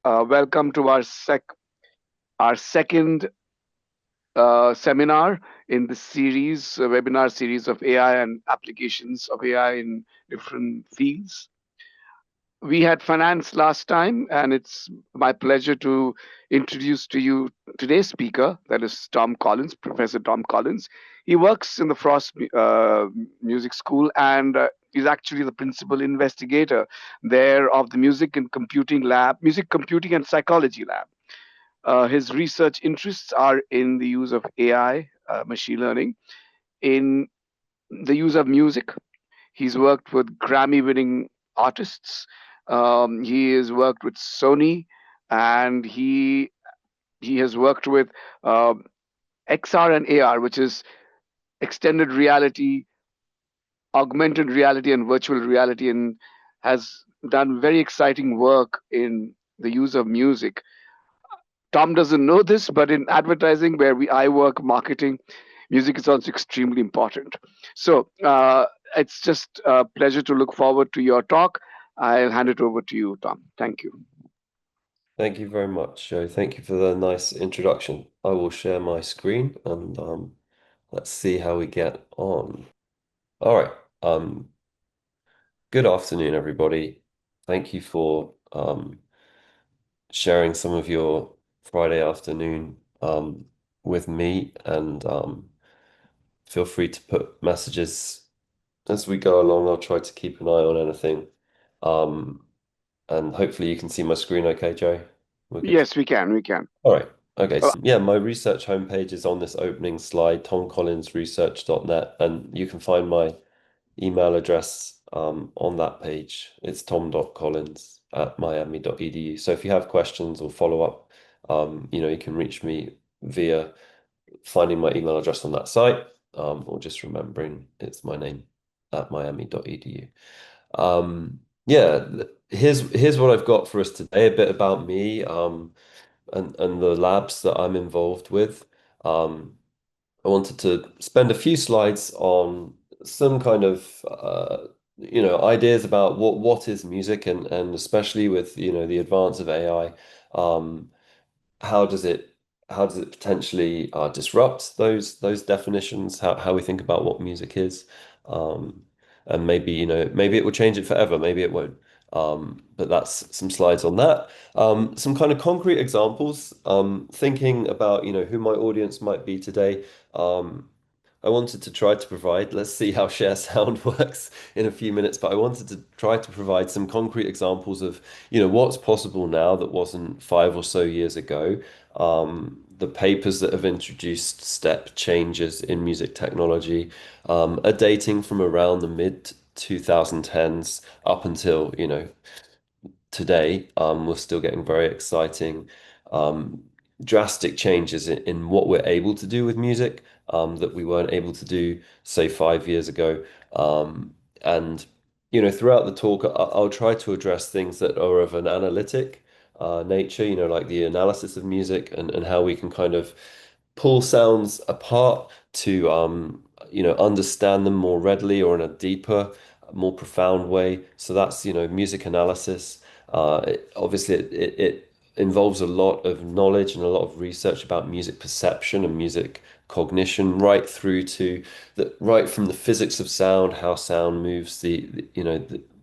Welcome to our second seminar in the series, webinar series of AI and applications of AI in different fields. We had finance last time, and it's my pleasure to introduce to you today's speaker, that is Tom Collins, Professor Tom Collins. He works in the Frost Music School, and he's actually the principal investigator there of the Music Computing and Psychology Lab. His research interests are in the use of AI, machine learning, in the use of music. He's worked with Grammy-winning artists. He has worked with Sony, and he has worked with uh, XR and AR, which is extended reality, augmented reality, and virtual reality, and has done very exciting work in the use of music. Tom doesn't know this, but in advertising, where I work marketing, music is also extremely important. So it's just a pleasure to look forward to your talk. I'll hand it over to you, Tom. Thank you. Thank you very much, Joe. Thank you for the nice introduction. I will share my screen and let's see how we get on. All right. Good afternoon, everybody. Thank you for sharing some of your Friday afternoon with me, and feel free to put messages as we go along. I'll try to keep an eye on anything. Um, and hopefully you can see my screen okay, Joe. We're good. Yes, we can. We can. All right. Okay. Uh, Yeah, my research homepage is on this opening slide, tomcollinsresearch.net, and you can find my email address on that page. It's tom.collins@miami.edu. So if you have questions or follow up, you can reach me via finding my email address on that site, or just remembering it's my name at miami.edu. Yeah, here's what I've got for us today, a bit about me. And the labs that I'm involved with. Um, I wanted to spend a few slides on some kind of ideas about what is music, and especially with the advance of AI, um, how does it how does it potentially disrupt those definitions, how we think about what music is, um, and maybe maybe it will change it forever, maybe it won't. But that's some slides on that. Some kind of concrete examples. Thinking about who my audience might be today. Um, I wanted to try to provide, let's see how share sound works in a few minutes, but I wanted to try to provide some concrete examples of, what's possible now that wasn't 5 or so years ago. The papers that have introduced step changes in music technology are dating from around the mid 2010s up until, today. We're still getting very exciting, um, drastic changes in what we're able to do with music that we weren't able to do, say, 5 years ago. And throughout the talk, I'll try to address things that are of an analytic nature, like the analysis of music, and how we can kind of pull sounds apart to understand them more readily or in a deeper, more profound way. So that's music analysis. Obviously, it involves a lot of knowledge and a lot of research about music perception and music cognition, right through to right from the physics of sound, how sound moves,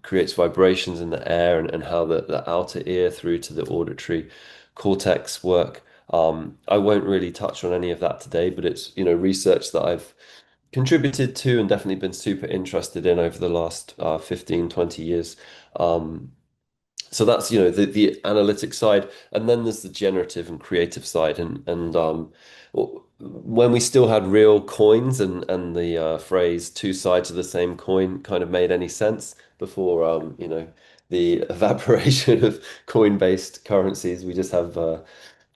creates vibrations in the air, and how the outer ear through to the auditory cortex work. I won't really touch on any of that today, but it's research that I've contributed to and definitely been super interested in over the last 15, 20 years. Um, so that's the analytic side, and then there's the generative and creative side, and when we still had real coins, and the phrase two sides of the same coin kind of made any sense before the evaporation of coin-based currencies. We just have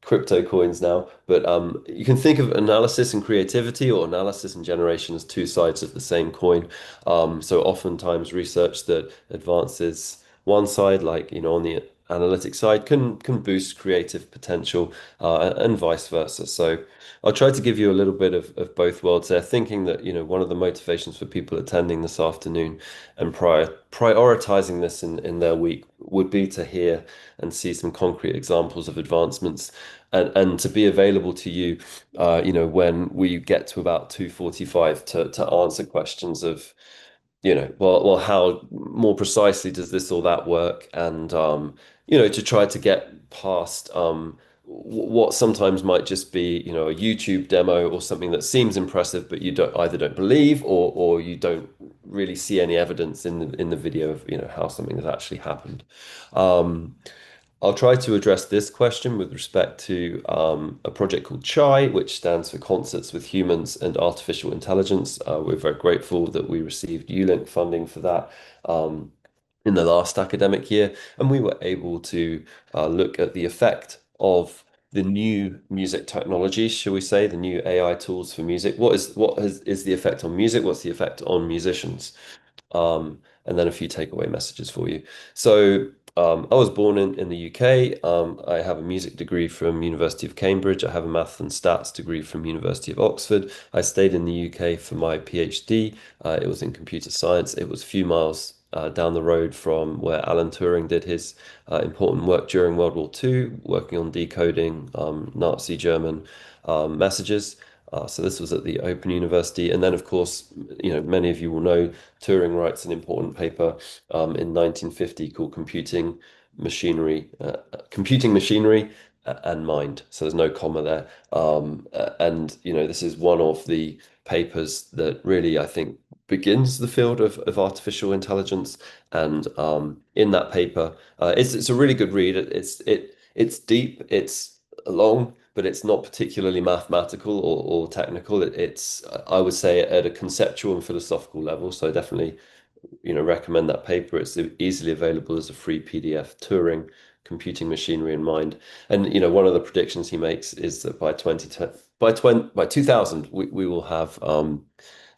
crypto coins now. But you can think of analysis and creativity, or analysis and generation, as two sides of the same coin. So oftentimes research that advances one side, like on the analytic side can boost creative potential, and vice versa. So I'll try to give you a little bit of both worlds there, thinking that, one of the motivations for people attending this afternoon and prioritizing this in their week would be to hear and see some concrete examples of advancements, and to be available to you, when we get to about 2:45 to answer questions of, well, how more precisely does this or that work? And, to try to get past what sometimes might just be, a YouTube demo or something that seems impressive, but you don't believe, or you don't really see any evidence in the video of, how something has actually happened. Um, I'll try to address this question with respect to a project called CHAI, which stands for Concerts with Humans and Artificial Intelligence. We're very grateful that we received ULink funding for that in the last academic year, and we were able to look at the effect of the new music technology, shall we say, the new AI tools for music. What is the effect on music? What's the effect on musicians? And then a few takeaway messages for you. So I was born in the UK. I have a music degree from University of Cambridge. I have a math and stats degree from University of Oxford. I stayed in the UK for my PhD. It was in computer science. It was a few miles down the road from where Alan Turing did his important work during World War II, working on decoding Nazi German messages. So this was at the Open University. And then, of course, many of you will know Turing writes an important paper in 1950 called Computing Machinery and Mind. So there's no comma there. And, this is one of the papers that really, I think, begins the field of artificial intelligence. And in that paper, it's a really good read. It's deep, it's long, but it's not particularly mathematical or technical. It's, I would say, at a conceptual and philosophical level. So definitely, recommend that paper. It's easily available as a free PDF. Turing, Computing Machinery and Mind. And one of the predictions he makes is that by 2000 we will have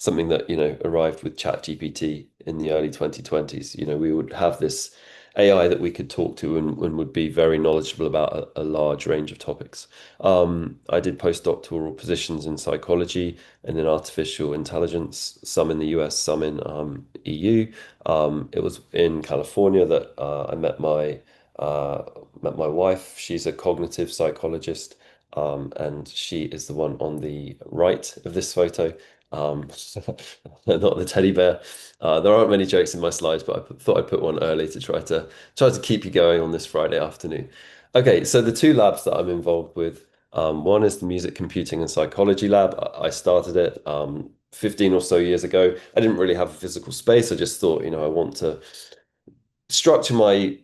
something that arrived with ChatGPT in the early 2020s. We would have this AI that we could talk to, and would be very knowledgeable about a large range of topics. I did postdoctoral positions in psychology and in artificial intelligence, some in the US, some in EU. It was in California that I met my wife. She's a cognitive psychologist, and she is the one on the right of this photo. Um, not the teddy bear. There aren't many jokes in my slides, but thought I'd put one early to try to keep you going on this Friday afternoon. Okay, so the two labs that I'm involved with, one is the Music Computing and Psychology Lab. I started it 15 or so years ago. I didn't really have a physical space. I just thought, I want to structure my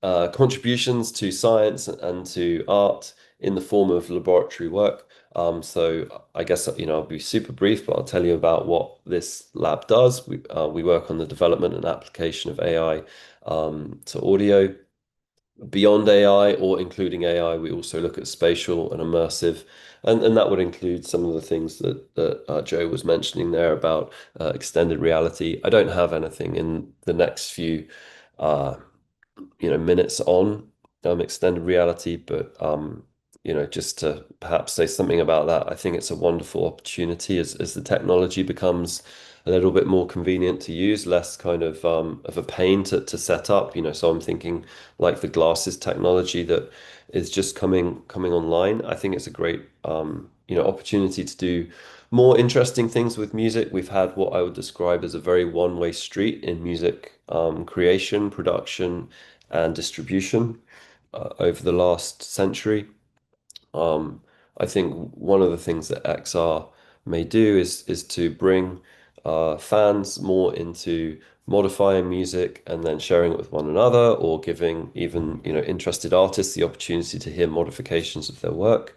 contributions to science and to art in the form of laboratory work. So I guess, I'll be super brief, but I'll tell you about what this lab does. We work on the development and application of AI to audio. Beyond AI or including AI, we also look at spatial and immersive, and that would include some of the things that Joe was mentioning there about extended reality. I don't have anything in the next few uh, minutes on extended reality, but just to perhaps say something about that, I think it's a wonderful opportunity as the technology becomes a little bit more convenient to use, less kind of a pain to set up. So I'm thinking like the glasses technology that is just coming online. I think it's a great opportunity to do more interesting things with music. We've had what I would describe as a very one-way street in music creation, production, and distribution over the last century. Um, I think one of the things that XR may do is to bring fans more into modifying music and then sharing it with one another, or giving even interested artists the opportunity to hear modifications of their work.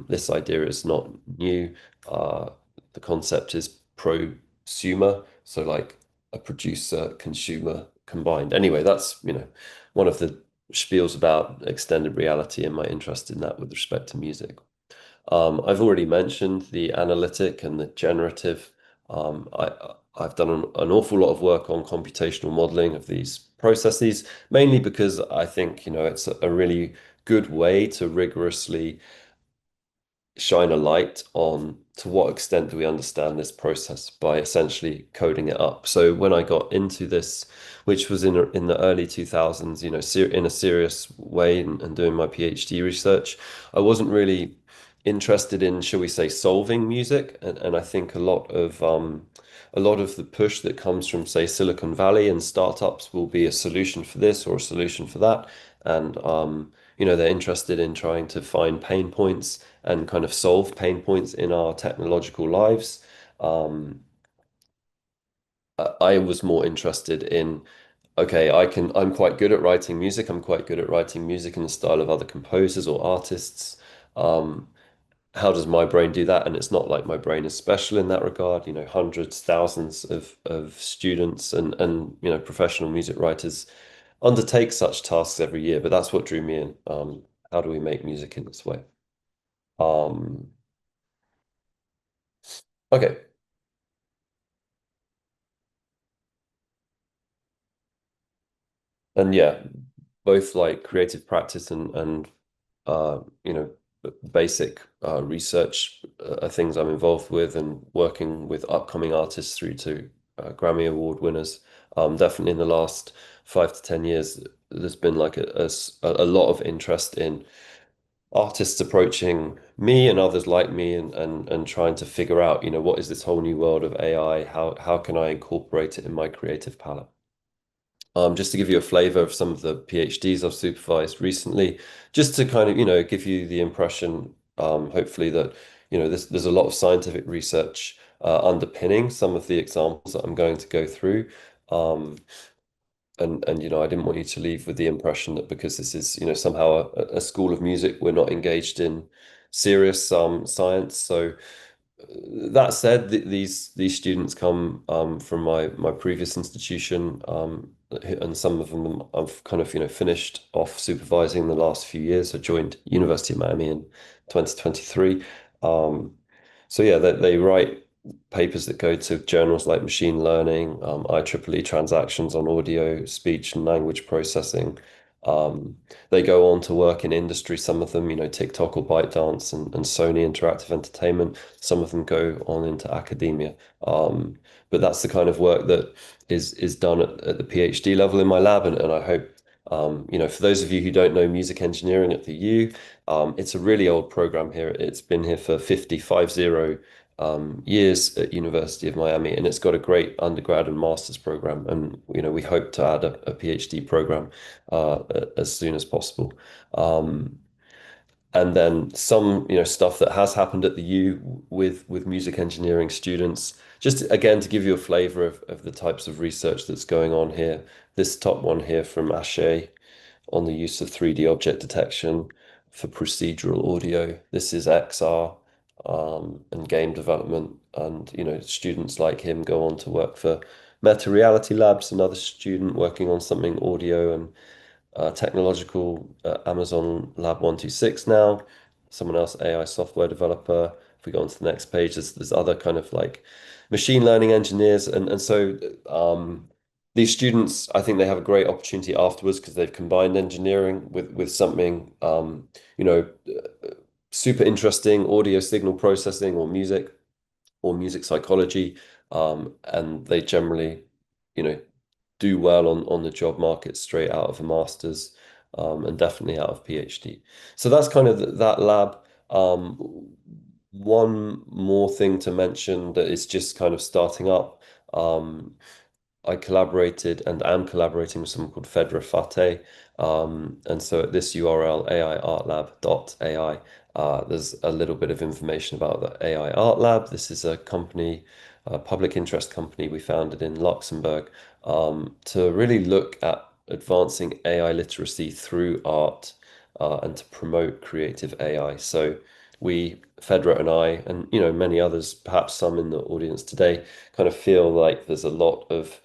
This idea is not new. Uh, the concept is prosumer, so like a producer consumer combined. Anyway, that's one of the spiels about extended reality and my interest in that with respect to music. I've already mentioned the analytic and the generative. I I've done an awful lot of work on computational modeling of these processes, mainly because I think, it's a really good way to rigorously shine a light on to what extent do we understand this process by essentially coding it up. So when I got into this, which was in the early 2000s, in a serious way and doing my PhD research, I wasn't really interested in, shall we say, solving music. And I think a lot of the push that comes from, say, Silicon Valley and startups will be a solution for this or a solution for that. And they're interested in trying to find pain points and kind of solve pain points in our technological lives. Um, I was more interested in, okay, I'm quite good at writing music. I'm quite good at writing music in the style of other composers or artists. Um, how does my brain do that? And it's not like my brain is special in that regard. Hundreds, thousands of students and professional music writers undertake such tasks every year. But that's what drew me in. How do we make music in this way? Um, okay. And yeah, both like creative practice and basic research are things I'm involved with, and working with upcoming artists through to Grammy Award winners. Definitely in the last 5 to 10 years, there's been like a lot of interest in artists approaching me and others like me and trying to figure out, what is this whole new world of AI? How can I incorporate it in my creative palette? Just to give you a flavor of some of the PhDs I've supervised recently, just to kind of, give you the impression, hopefully that, there's a lot of scientific research underpinning some of the examples that I'm going to go through. Um, and I didn't want you to leave with the impression that because this is, somehow a school of music, we're not engaged in serious science. So that said, these students come from my previous institution, and some of them I've kind of finished off supervising the last few years. I joined University of Miami in 2023. Um, so yeah, they write papers that go to journals like Machine Learning, IEEE transactions on audio, speech, and language processing. Um, they go on to work in industry. Some of them, TikTok or ByteDance and Sony Interactive Entertainment. Some of them go on into academia. But that's the kind of work that is done at the PhD level in my lab. And I hope, for those of you who don't know music engineering at the U, it's a really old program here. It's been here for 50 years at University of Miami, and it's got a great undergrad and master's program. And, we hope to add a PhD program as soon as possible. Um, and then some, stuff that has happened at the U with music engineering students. Just again to give you a flavor of the types of research that's going on here. This top one here from Ashe on the use of 3D object detection for procedural audio. This is XR and game development. And, students like him go on to work for Meta Reality Labs, another student working on something audio and technological Amazon Lab 126 now. Someone else, AI software developer. If we go on to the next page, there's other kind of like machine learning engineers. And so these students, I think they have a great opportunity afterwards because they've combined engineering with something, you know, super interesting audio signal processing or music psychology. And they generally, you know, do well on the job market straight out of a master's, and definitely out of PhD. So that's kind of that lab. One more thing to mention that is just kind of starting up. I collaborated and am collaborating with someone called Fedra Fateh. And so at this URL, aiartlab.ai, there's a little bit of information about the AI Art Lab. This is a company, a public interest company we founded in Luxembourg, to really look at advancing AI literacy through art, and to promote creative AI. So Fedra and I, and many others, perhaps some in the audience today, kind of feel like there's a lot of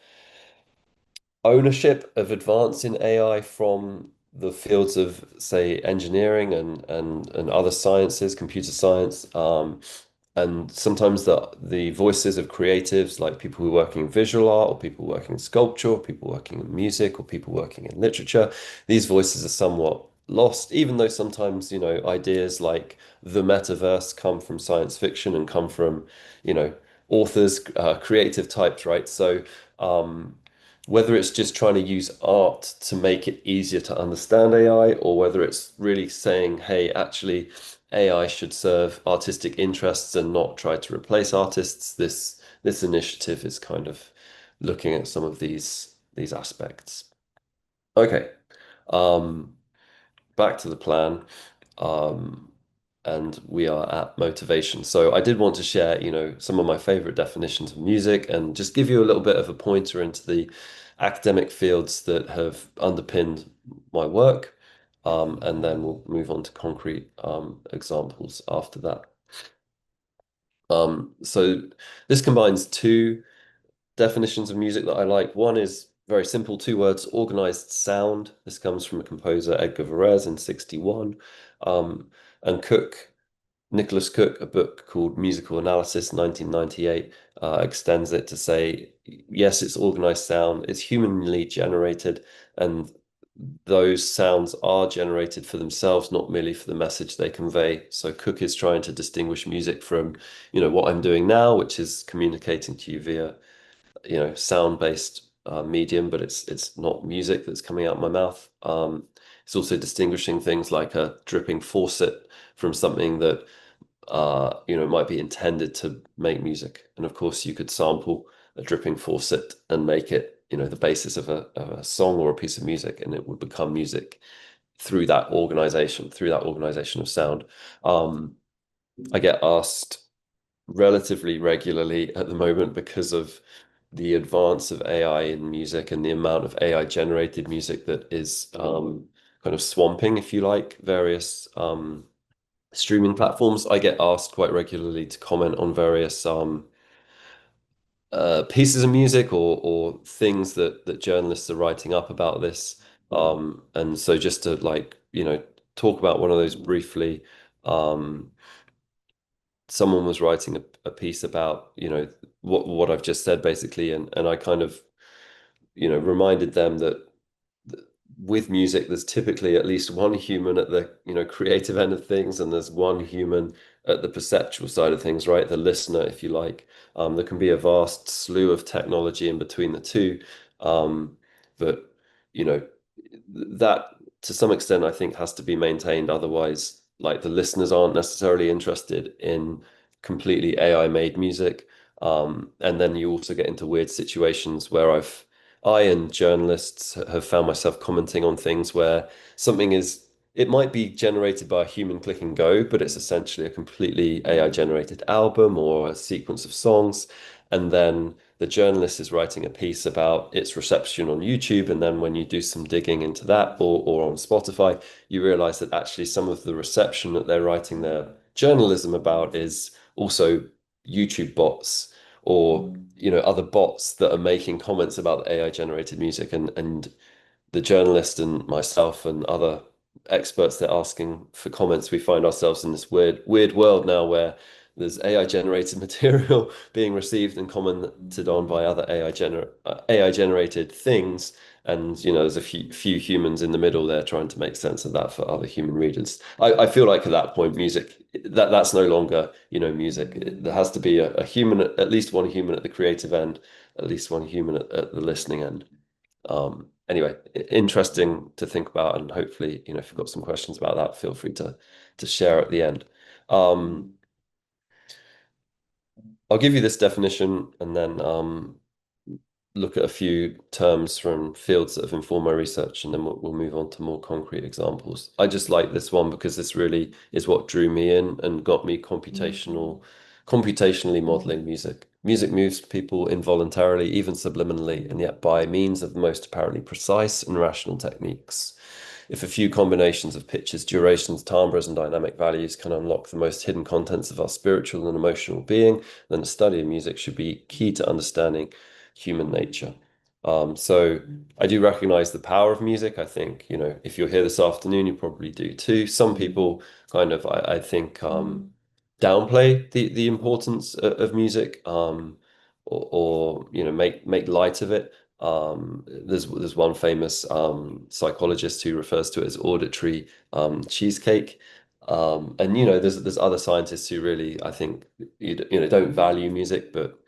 ownership of advance in AI from the fields of, say, engineering and other sciences, computer science. And sometimes the voices of creatives, like people who are working in visual art, or people working in sculpture, or people working in music, or people working in literature, these voices are somewhat lost, even though sometimes, ideas like the metaverse come from science fiction and come from, you know, authors, creative types, right? So, whether it's just trying to use art to make it easier to understand AI, or whether it's really saying, hey, actually, AI should serve artistic interests and not try to replace artists. This initiative is kind of looking at some of these aspects. Okay. Um, Back to the plan. Um, and we are at motivation. So I did want to share, some of my favorite definitions of music and just give you a little bit of a pointer into the academic fields that have underpinned my work. And then we'll move on to concrete examples after that. So this combines two definitions of music that I like. One is very simple, two words, organized sound. This comes from a composer, Edgar Varese, in 61. And Nicholas Cook, a book called Musical Analysis, 1998, extends it to say, yes, it's organized sound, it's humanly generated, and those sounds are generated for themselves, not merely for the message they convey. So Cook is trying to distinguish music from, what I'm doing now, which is communicating to you via, sound-based medium, but it's not music that's coming out of my mouth. It's also distinguishing things like a dripping faucet from something that might be intended to make music. And of course, you could sample a dripping faucet and make it, the basis of a song or a piece of music, and it would become music through that organization of sound. Um, I get asked relatively regularly at the moment because of the advance of AI in music and the amount of AI generated music that is kind of swamping, if you like, various streaming platforms. I get asked quite regularly to comment on various pieces of music or things that journalists are writing up about this. And so just to talk about one of those briefly, um, someone was writing a piece about, what I've just said basically, and I kind of, reminded them that with music, there's typically at least one human at the, creative end of things, and there's one human at the perceptual side of things, right? The listener, if you like. There can be a vast slew of technology in between the two. But, you know, that to some extent, I think has to be maintained. Otherwise, like the listeners aren't necessarily interested in completely AI made music. And then you also get into weird situations where I and journalists have found myself commenting on things where something it might be generated by a human click and go, but it's essentially a completely AI generated album or a sequence of songs. And then the journalist is writing a piece about its reception on YouTube. And then when you do some digging into that or on Spotify, you realize that actually some of the reception that they're writing their journalism about is also YouTube bots or other bots that are making comments about AI generated music, and the journalist and myself and other experts that are asking for comments, we find ourselves in this weird world now where there's AI generated material being received and commented on by other AI generated things. And there's a few humans in the middle there trying to make sense of that for other human readers. I feel like at that point, music that's no longer music. There has to be a human, at least one human at the creative end, at least one human at the listening end. Anyway, interesting to think about, and hopefully, if you've got some questions about that, feel free to share at the end. Um, I'll give you this definition and then look at a few terms from fields that have informed my research, and then we'll move on to more concrete examples. I just like this one because this really is what drew me in and got me computationally modeling music. Music moves people involuntarily, even subliminally, and yet by means of the most apparently precise and rational techniques. If a few combinations of pitches, durations, timbres, and dynamic values can unlock the most hidden contents of our spiritual and emotional being, then the study of music should be key to understanding human nature. So I do recognize the power of music. I think, if you're here this afternoon, you probably do too. Some people kind of, I think, downplay the importance of music, or make light of it. There's one famous psychologist who refers to it as auditory cheesecake. And there's other scientists who really, I think, don't value music, but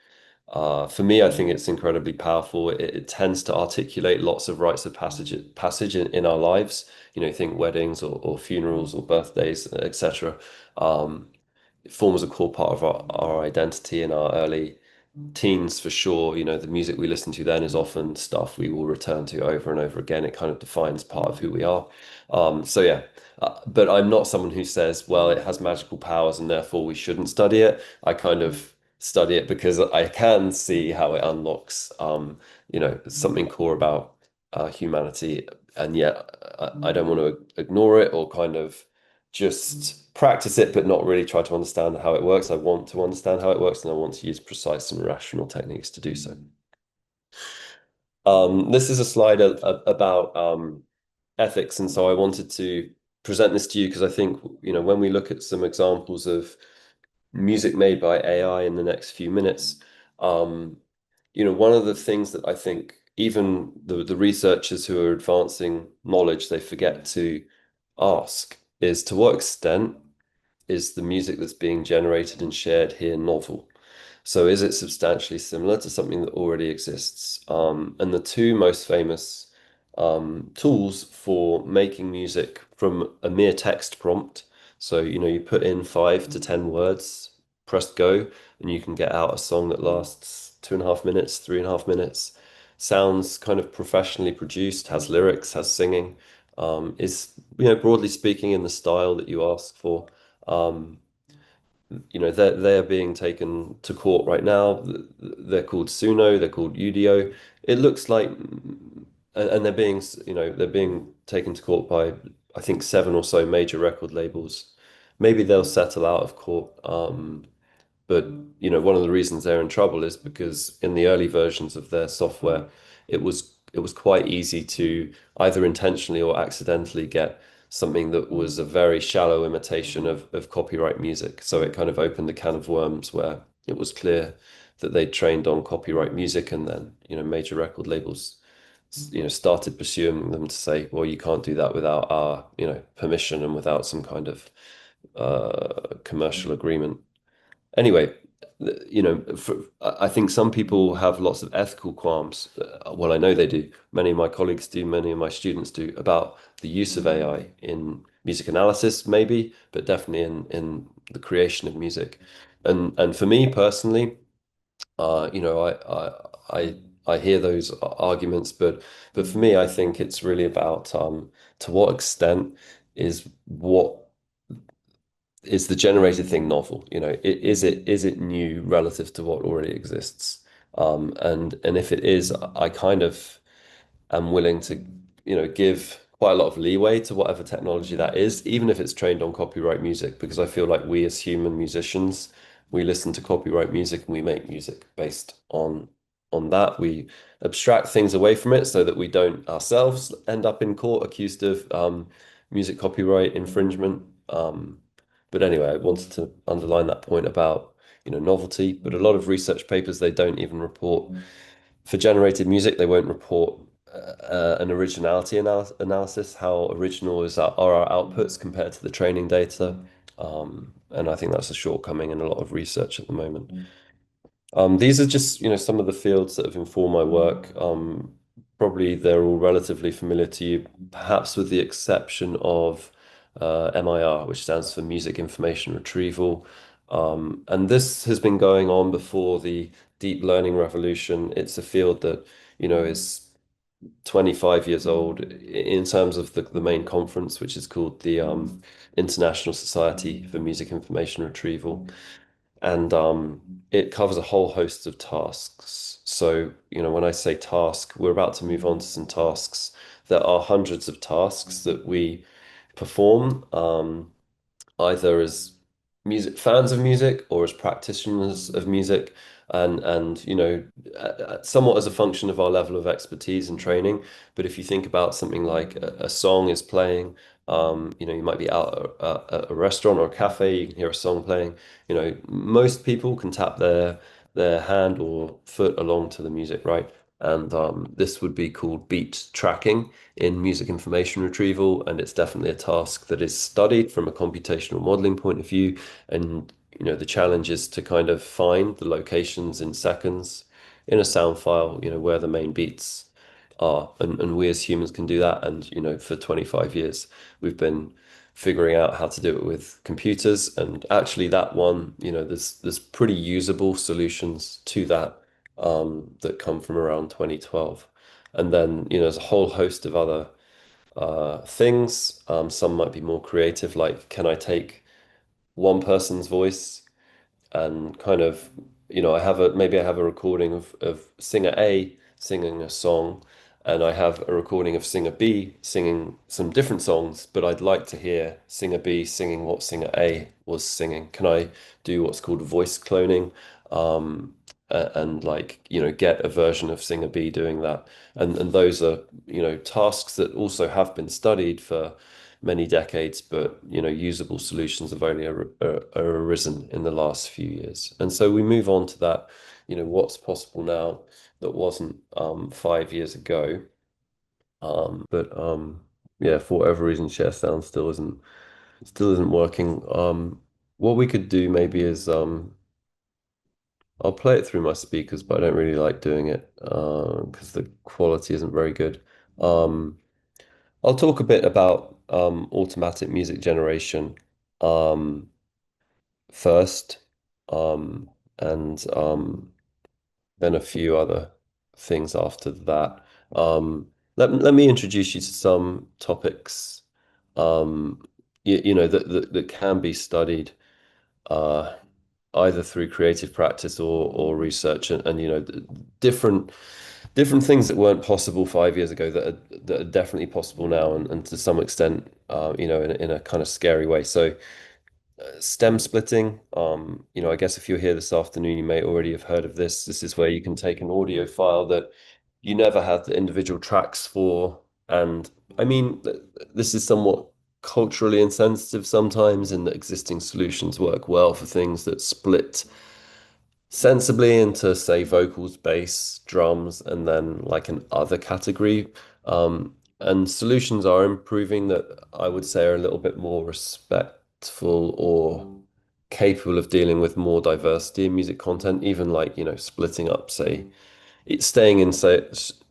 for me, I think it's incredibly powerful. It tends to articulate lots of rites of passage in our lives. Think weddings or funerals or birthdays, etc. It forms a core part of our identity in our early teens for sure. The music we listen to then is often stuff we will return to over and over again. It kind of defines part of who we are. So yeah, but I'm not someone who says, well, it has magical powers and therefore we shouldn't study it. I kind of study it because I can see how it unlocks, something core about humanity, and yet I don't want to ignore it or kind of just practice it, but not really try to understand how it works. I want to understand how it works, and I want to use precise and rational techniques to do so. This is a slide about ethics, and so I wanted to present this to you because I think, when we look at some examples of music made by AI in the next few minutes, um, one of the things that I think even the researchers who are advancing knowledge, they forget to ask is, to what extent is the music that's being generated and shared here novel? So is it substantially similar to something that already exists? And the two most famous tools for making music from a mere text prompt. So, you put in 5 to 10 words, press go, and you can get out a song that lasts 2.5 minutes, 3.5 minutes, sounds kind of professionally produced, has lyrics, has singing, is, broadly speaking, in the style that you ask for. Um, they're being taken to court right now. They're called Suno, they're called Udio. It looks like, and they're being taken to court by, I think, seven or so major record labels. Maybe they'll settle out of court. But one of the reasons they're in trouble is because in the early versions of their software, it was quite easy to either intentionally or accidentally get something that was a very shallow imitation of copyright music. So it kind of opened a can of worms where it was clear that they'd trained on copyright music, and then, major record labels, started pursuing them to say, well, you can't do that without our, permission and without some kind of commercial agreement. Anyway, I think some people have lots of ethical qualms. Well, I know they do. Many of my colleagues do, many of my students do, about the use of AI in music analysis, maybe, but definitely in the creation of music. And for me personally, I hear those arguments, but for me, I think it's really about, to what extent what is the generated thing novel? Is it new relative to what already exists? And if it is, I kind of am willing to, give quite a lot of leeway to whatever technology that is, even if it's trained on copyright music, because I feel like we as human musicians, we listen to copyright music and we make music based on that. We abstract things away from it so that we don't ourselves end up in court accused of music copyright infringement. But anyway, I wanted to underline that point about, novelty. But a lot of research papers, they don't even report for generated music. They won't report an originality analysis. How original are our outputs compared to the training data? And I think that's a shortcoming in a lot of research at the moment. These are just, some of the fields that have informed my work. Probably they're all relatively familiar to you, perhaps with the exception of MIR, which stands for Music Information Retrieval. And this has been going on before the deep learning revolution. It's a field that, is 25 years old in terms of the main conference, which is called the International Society for Music Information Retrieval. And it covers a whole host of tasks. So, when I say task, we're about to move on to some tasks that are hundreds of tasks that we perform, either as music fans of music or as practitioners of music, and somewhat as a function of our level of expertise and training. But if you think about something like a song is playing, You might be out at a restaurant or a cafe, you can hear a song playing. Most people can tap their hand or foot along to the music, right? And this would be called beat tracking in music information retrieval, and it's definitely a task that is studied from a computational modeling point of view. And the challenge is to kind of find the locations in seconds in a sound file, where the main beats are. And we as humans can do that. And for 25 years, we've been figuring out how to do it with computers. And actually, that one, there's pretty usable solutions to that that come from around 2012. And then, there's a whole host of other things. Some might be more creative, like can I take one person's voice and kind of, I have a recording of singer A singing a song, and I have a recording of singer B singing some different songs, but I'd like to hear singer B singing what singer A was singing. Can I do what's called voice cloning? And like, get a version of singer B doing that. And those are, tasks that also have been studied for many decades, but usable solutions have only arisen in the last few years. And so we move on to that, what's possible now that wasn't 5 years ago. But yeah, for whatever reason, share sound still isn't working. What we could do maybe is I'll play it through my speakers, but I don't really like doing it because the quality isn't very good. Um, I'll talk a bit about automatic music generation um, first, um, and then a few other things after that. Let me introduce you to some topics that can be studied uh, either through creative practice or research, and different different things that weren't possible 5 years ago that are definitely possible now, and to some extent, in a kind of scary way. So stem splitting, I guess if you're here this afternoon, you may already have heard of this. This is where you can take an audio file that you never had the individual tracks for. And I mean, this is somewhat culturally insensitive sometimes, in that existing solutions work well for things that split sensibly into, say, vocals, bass, drums, and then like an other category. And solutions are improving that I would say are a little bit more respectful or capable of dealing with more diversity in music content, even like, splitting up, say, it's staying in, say,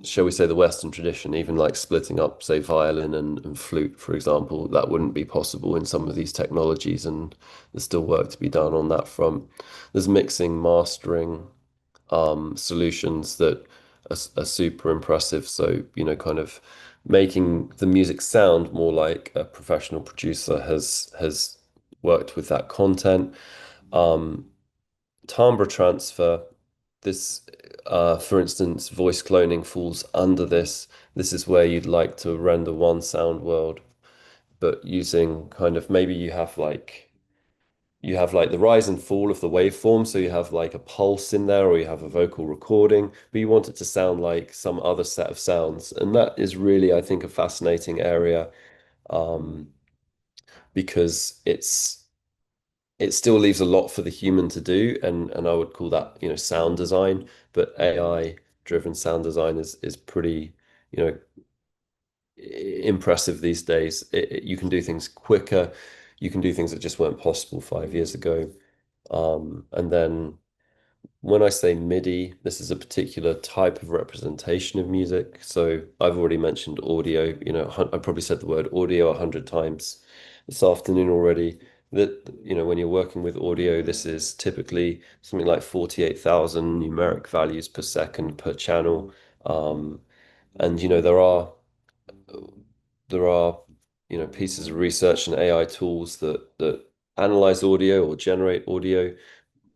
shall we say, the Western tradition, even like splitting up, say, violin and flute, for example, that wouldn't be possible in some of these technologies, and there's still work to be done on that front. There's mixing, mastering, solutions that are super impressive. So, kind of making the music sound more like a professional producer has worked with that content. Um, Timbre transfer, this, for instance, voice cloning falls under this. This is where you'd like to render one sound world, but using kind of, maybe you have like the rise and fall of the waveform. So you have like a pulse in there, or you have a vocal recording, but you want it to sound like some other set of sounds. And that is really, I think, a fascinating area, um, because it still leaves a lot for the human to do, and I would call that, sound design. But AI driven sound design is pretty, you know, impressive these days. You can do things quicker. You can do things that just weren't possible 5 years ago. And then when I say MIDI, this is a particular type of representation of music. So I've already mentioned audio. I probably said the word audio 100 times this afternoon already. That, when you're working with audio, this is typically something like 48,000 numeric values per second per channel. And there are pieces of research and AI tools that analyze audio or generate audio,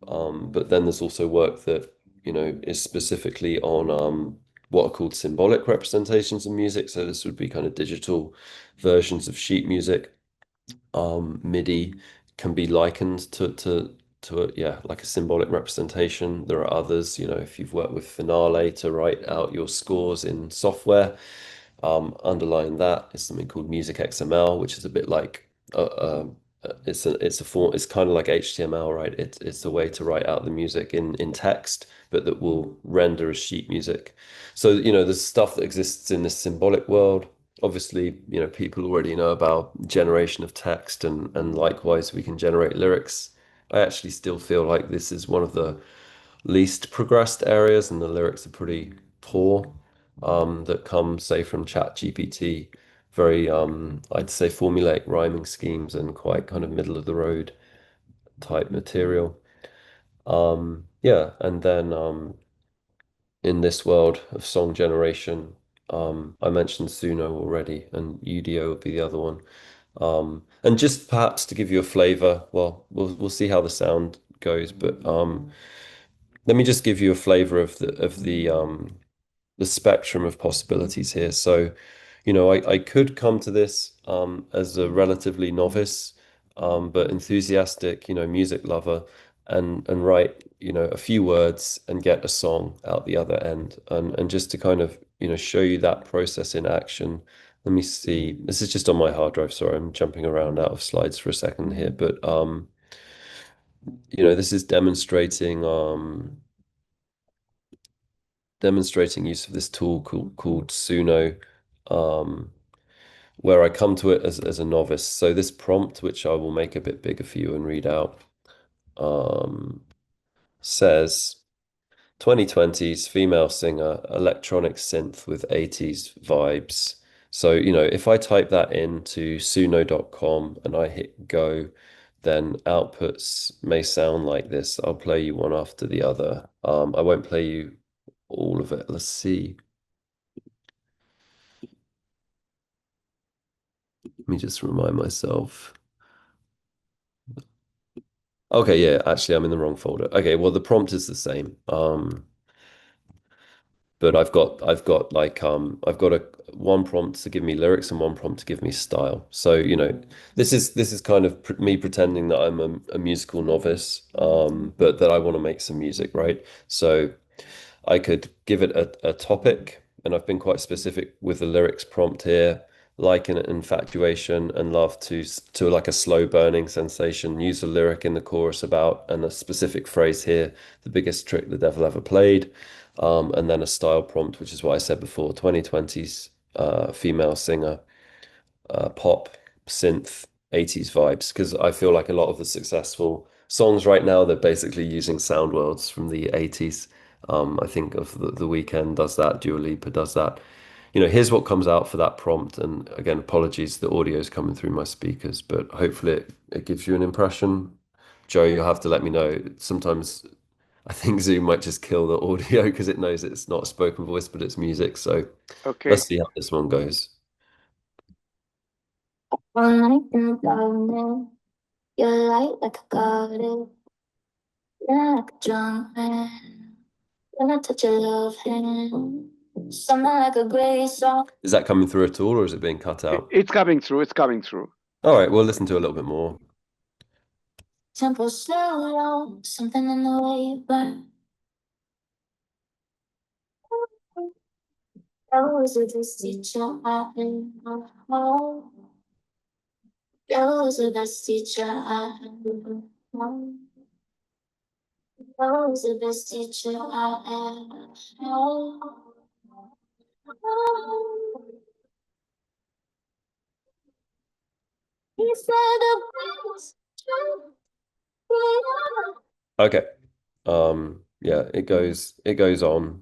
but then there's also work that, is specifically on what are called symbolic representations of music. So this would be kind of digital versions of sheet music. MIDI can be likened to yeah, like a symbolic representation. There are others, if you've worked with Finale to write out your scores in software, Underlying that is something called Music XML, which is a bit like it's a form, it's kind of like HTML, right? It's a way to write out the music in text, but that will render as sheet music. So, there's stuff that exists in this symbolic world. Obviously, people already know about generation of text, and likewise we can generate lyrics. I actually still feel like this is one of the least progressed areas, and the lyrics are pretty poor, that come, say, from ChatGPT. Very, I'd say, formulaic rhyming schemes and quite kind of middle of the road type material. Yeah, and then in this world of song generation, I mentioned Suno already, and UDO would be the other one. And just perhaps to give you a flavor, well, we'll see how the sound goes, but let me just give you a flavor of the spectrum of possibilities here. So, I could come to this as a relatively novice, but enthusiastic, music lover, and write, a few words and get a song out the other end. And just to kind of, show you that process in action. Let me see. This is just on my hard drive. Sorry, I'm jumping around out of slides for a second here, but this is demonstrating use of this tool called Suno, um, where I come to it as a novice. So this prompt, which I will make a bit bigger for you and read out, um, says 2020s female singer, electronic synth with 80s vibes. So, if I type that into suno.com and I hit go, then outputs may sound like this. I'll play you one after the other. I won't play you all of it. Let's see. Let me just remind myself. Okay, yeah, actually I'm in the wrong folder. Okay, well the prompt is the same. But I've got like I've got a one prompt to give me lyrics and one prompt to give me style. So, this is kind of me pretending that I'm a musical novice, but that I want to make some music, right? So I could give it a topic, and I've been quite specific with the lyrics prompt here, like an infatuation and love to like a slow burning sensation. Use a lyric in the chorus about, and a specific phrase here, the biggest trick the devil ever played. And then a style prompt, which is what I said before, 2020s female singer, pop, synth, 80s vibes, because I feel like a lot of the successful songs right now, they're basically using sound worlds from the 80s. I think of the Weeknd does that, Dua Lipa does that. Here's what comes out for that prompt. And again, apologies, the audio is coming through my speakers, but hopefully it gives you an impression. Joe, you'll have to let me know. Sometimes I think Zoom might just kill the audio because it knows it's not spoken voice, but it's music. So let's Okay. see how this one goes. One night in the garden, your light like a garden, yeah, like a drum man. When I touch your love hand, something like a gray song. Is that coming through at all, or is it being cut out? It's coming through. It's coming through. All right, we'll listen to a little bit more. Tempo slow down, something in the way you burn. Rose of the teacher I ever known. Rose of the teacher I ever known. Rose of the teacher I ever known. He said the best truth. Okay. Yeah, it goes on.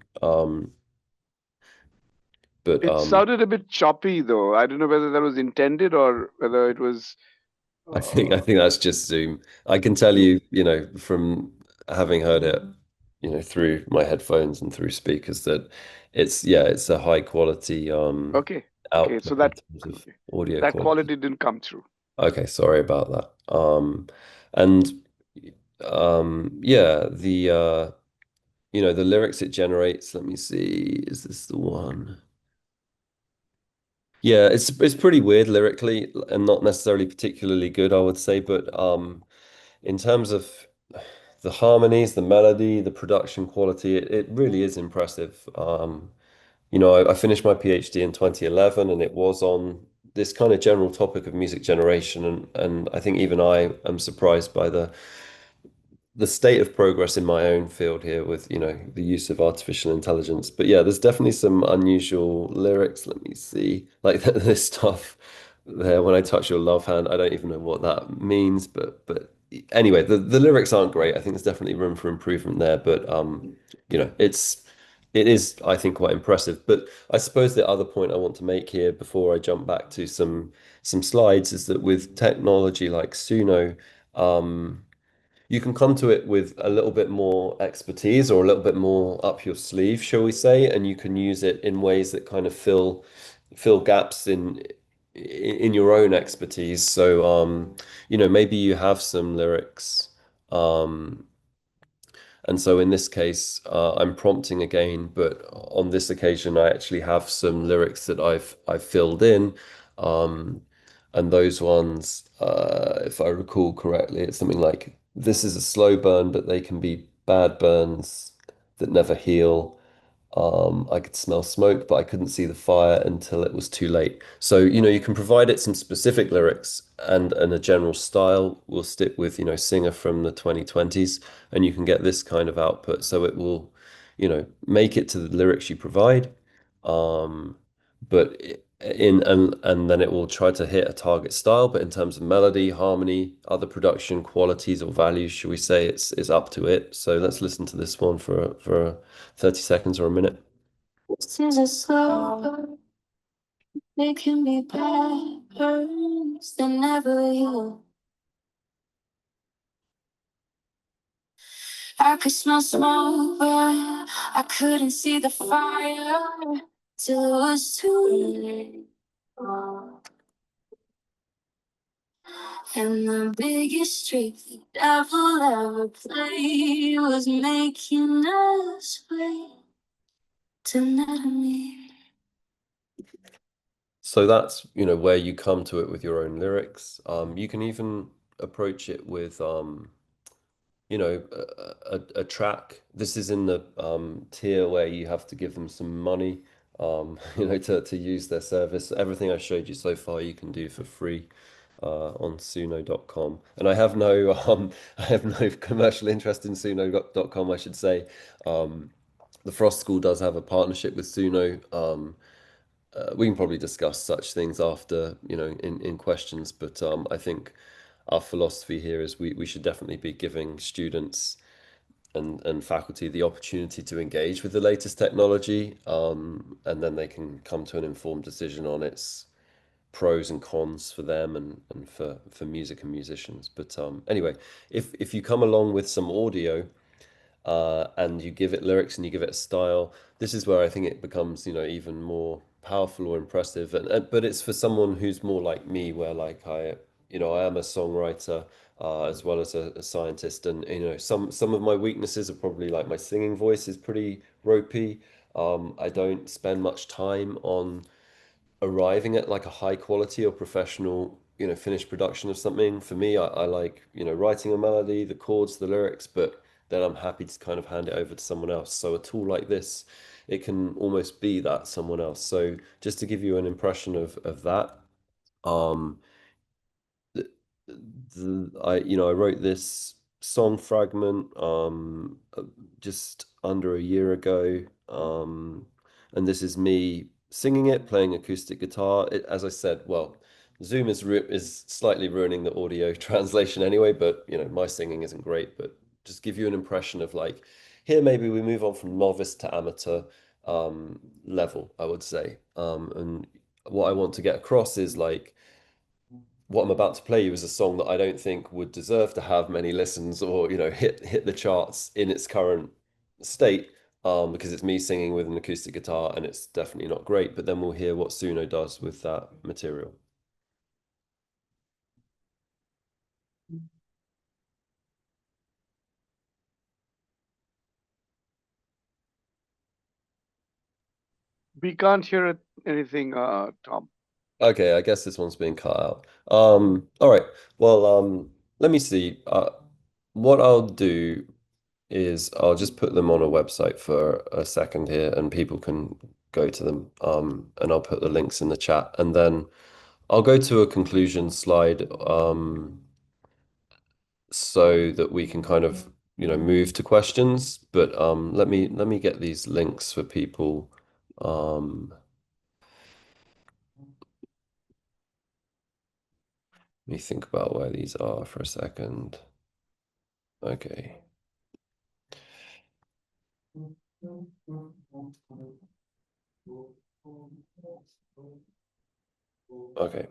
But It sounded a bit choppy, though. I don't know whether that was intended or whether it was. I think that's just Zoom. I can tell you, from having heard it, through my headphones and through speakers, that it's a high quality Okay. Okay. So output in that terms of okay. audio That quality. quality didn't come through. Okay, sorry about that. And yeah, the lyrics it generates, let me see, is this the one? Yeah, it's pretty weird lyrically and not necessarily particularly good, I would say, but in terms of the harmonies, the melody, the production quality, it really is impressive. I finished my PhD in 2011, and it was on this kind of general topic of music generation, and I think even I am surprised by the state of progress in my own field here with, the use of artificial intelligence. But yeah, there's definitely some unusual lyrics. Let me see, like this stuff there. When I touch your love hand, I don't even know what that means, but anyway, the lyrics aren't great. I think there's definitely room for improvement there, but it is, I think, quite impressive. But I suppose the other point I want to make here before I jump back to some slides is that with technology like Suno, um, you can come to it with a little bit more expertise or a little bit more up your sleeve, shall we say, and you can use it in ways that kind of fill gaps in your own expertise. So maybe you have some lyrics. Um, and so in this case, I'm prompting again, but on this occasion, I actually have some lyrics that I've filled in. Um, and those ones, if I recall correctly, it's something like, "This is a slow burn, but they can be bad burns that never heal. I could smell smoke, but I couldn't see the fire until it was too late." So, you can provide it some specific lyrics and a general style. We'll stick with, singer from the 2020s, and you can get this kind of output. So it will, make it to the lyrics you provide. Um, but and then it will try to hit a target style, but in terms of melody, harmony, other production qualities or values, should we say, it's up to it. So let's listen to this one for 30 seconds or a minute. This is a slow burn. They can be bad burns that never heal. I could smell smoke, but I couldn't see the fire till it was too late. And the biggest trick the devil ever played was making us wait till never meet. So that's, where you come to it with your own lyrics. You can even approach it with, a track. This is in the tier where you have to give them some money, to use their service. Everything I showed you so far, you can do for free on suno.com. And I have no I have no commercial interest in suno.com, I should say. Um, the Frost School does have a partnership with Suno. We can probably discuss such things after, in questions, but I think our philosophy here is we should definitely be giving students and faculty the opportunity to engage with the latest technology, and then they can come to an informed decision on its pros and cons for them and for music and musicians. But anyway, if you come along with some audio, and you give it lyrics and you give it a style, this is where I think it becomes, even more powerful or impressive. But it's for someone who's more like me, where like I am a songwriter, as well as a scientist, and some of my weaknesses are probably like my singing voice is pretty ropey. I don't spend much time on arriving at like a high quality or professional, finished production of something. For me, I like, writing a melody, the chords, the lyrics, but then I'm happy to kind of hand it over to someone else. So a tool like this, it can almost be that someone else. So just to give you an impression of that, um, the, I wrote this song fragment just under a year ago, and this is me singing it, playing acoustic guitar. As I said, well, Zoom is slightly ruining the audio translation anyway, but my singing isn't great. But just give you an impression of like, here maybe we move on from novice to amateur level, I would say, and what I want to get across is like, what I'm about to play you is a song that I don't think would deserve to have many listens or, hit the charts in its current state, because it's me singing with an acoustic guitar and it's definitely not great. But then we'll hear what Suno does with that material. We can't hear anything, Tom. Okay, I guess this one's being cut out. All right. Well, let me see. What I'll do is I'll just put them on a website for a second here, and people can go to them. And I'll put the links in the chat, and then I'll go to a conclusion slide, so that we can kind of, move to questions. But let me get these links for people. Let me think about where these are for a second. Okay. Okay.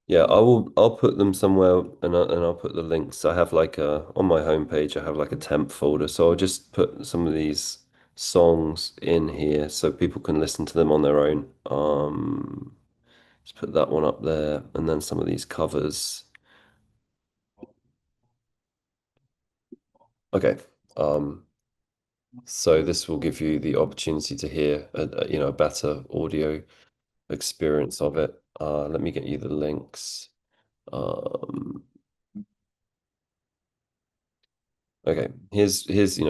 Yeah, I'll put them somewhere, and I'll put the links. I have like on my homepage I have like a temp folder. So I'll just put some of these songs in here so people can listen to them on their own. Just put that one up there, and then some of these covers. Okay. So this will give you the opportunity to hear a better audio experience of it. Let me get you the links. Um, okay, here's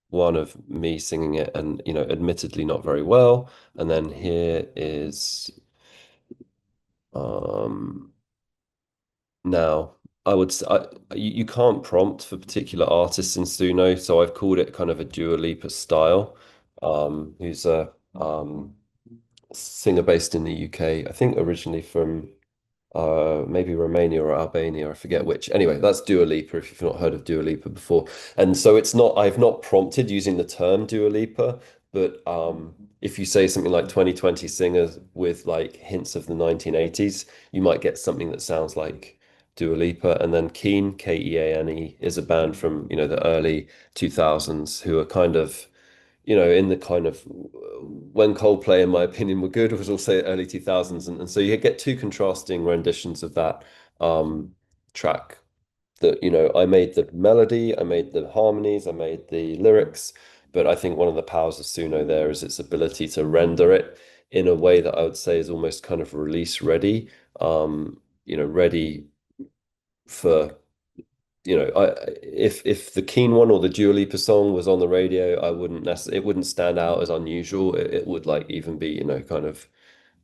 one of me singing it, and admittedly not very well. And then here is um now I would say you can't prompt for particular artists in Suno, so I've called it kind of a Dua Lipa style. Who's a singer based in the UK, I think originally from maybe Romania or Albania, I forget which. Anyway, that's Dua Lipa, if you've not heard of Dua Lipa before. And so I've not prompted using the term Dua Lipa, but if you say something like 2020 singers with like hints of the 1980s, you might get something that sounds like Dua Lipa. And then Keane, Keane, is a band from, the early 2000s who are kind of, in the kind of when Coldplay, in my opinion, were good, was also early 2000s. And so you get two contrasting renditions of that track that, I made the melody, I made the harmonies, I made the lyrics. But I think one of the powers of Suno there is its ability to render it in a way that I would say is almost kind of release ready, ready for if the Keen one or the Dua Lipa song was on the radio, I wouldn't necessarily, it wouldn't stand out as unusual. It would like even be, kind of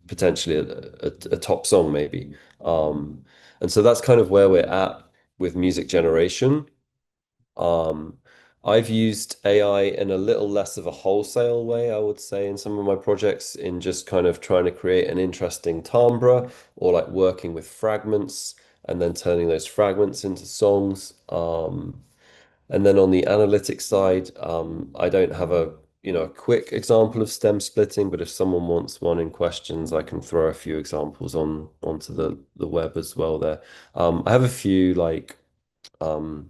potentially a top song maybe. And so that's kind of where we're at with music generation. Um, I've used AI in a little less of a wholesale way, I would say, in some of my projects, in just kind of trying to create an interesting timbre, or like working with fragments and then turning those fragments into songs. And then on the analytics side, I don't have a quick example of stem splitting, but if someone wants one in questions, I can throw a few examples onto the web as well there. I have a few like um,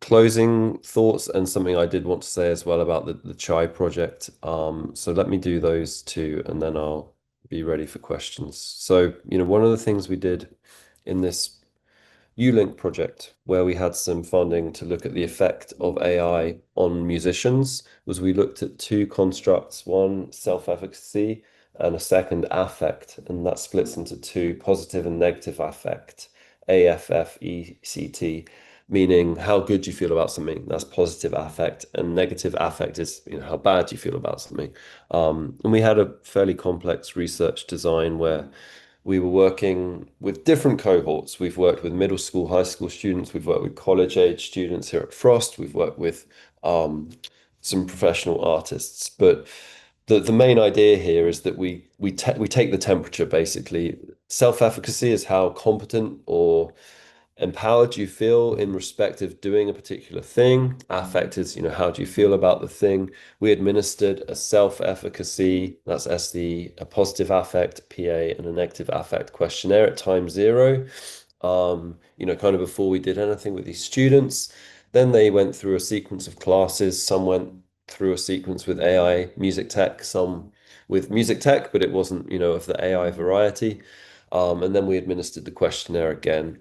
closing thoughts and something I did want to say as well about the Chai project. So let me do those two, and then I'll be ready for questions. So, one of the things we did in this ULink project, where we had some funding to look at the effect of AI on musicians, was we looked at two constructs, one self-efficacy and a second affect, and that splits into two, positive and negative affect, AFFECT, meaning how good you feel about something. That's positive affect, and negative affect is how bad you feel about something. And we had a fairly complex research design where we were working with different cohorts. We've worked with middle school, high school students. We've worked with college age students here at Frost. We've worked with some professional artists. But the main idea here is that we take the temperature basically. Self-efficacy is how competent or empowered you feel in respect of doing a particular thing. Affect is, how do you feel about the thing? We administered a self-efficacy, that's SE, a positive affect, PA, and a negative affect questionnaire at time zero, kind of before we did anything with these students. Then they went through a sequence of classes. Some went through a sequence with AI, music tech, some with music tech, but it wasn't, of the AI variety. And then we administered the questionnaire again,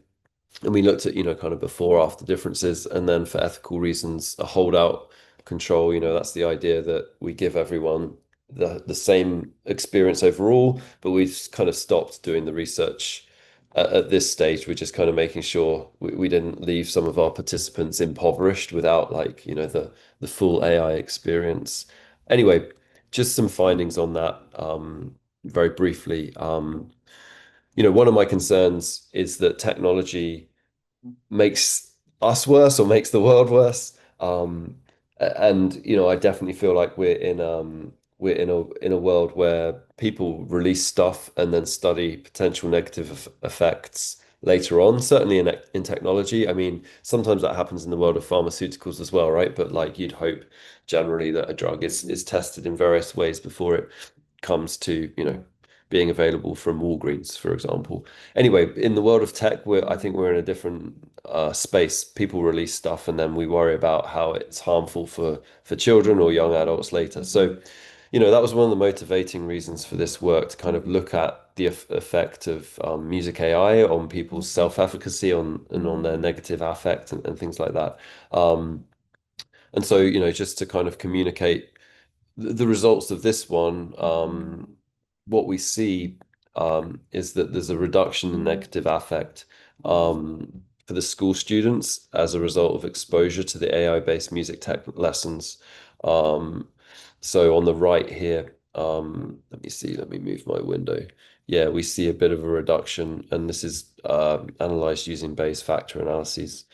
and we looked at kind of before after differences, and then for ethical reasons a holdout control. That's the idea that we give everyone the same experience overall, but we've kind of stopped doing the research at this stage. We're just kind of making sure we didn't leave some of our participants impoverished without like the full AI experience. Anyway, just some findings on that, very briefly. One of my concerns is that technology makes us worse or makes the world worse. And I definitely feel like we're in a world where people release stuff and then study potential negative effects later on. Certainly in technology. I mean, sometimes that happens in the world of pharmaceuticals as well, right? But like you'd hope generally that a drug is tested in various ways before it comes to, being available from Walgreens, for example. Anyway, in the world of tech, I think we're in a different space. People release stuff, and then we worry about how it's harmful for children or young adults later. So, that was one of the motivating reasons for this work to kind of look at the effect of music AI on people's self-efficacy and on their negative affect and things like that. And so, just to kind of communicate the results of this one, what we see is that there's a reduction in negative affect for the school students as a result of exposure to the AI-based music tech lessons. Um, so on the right here, let me see, let me move my window. Yeah, we see a bit of a reduction, and this is analyzed using Bayes factor analyses.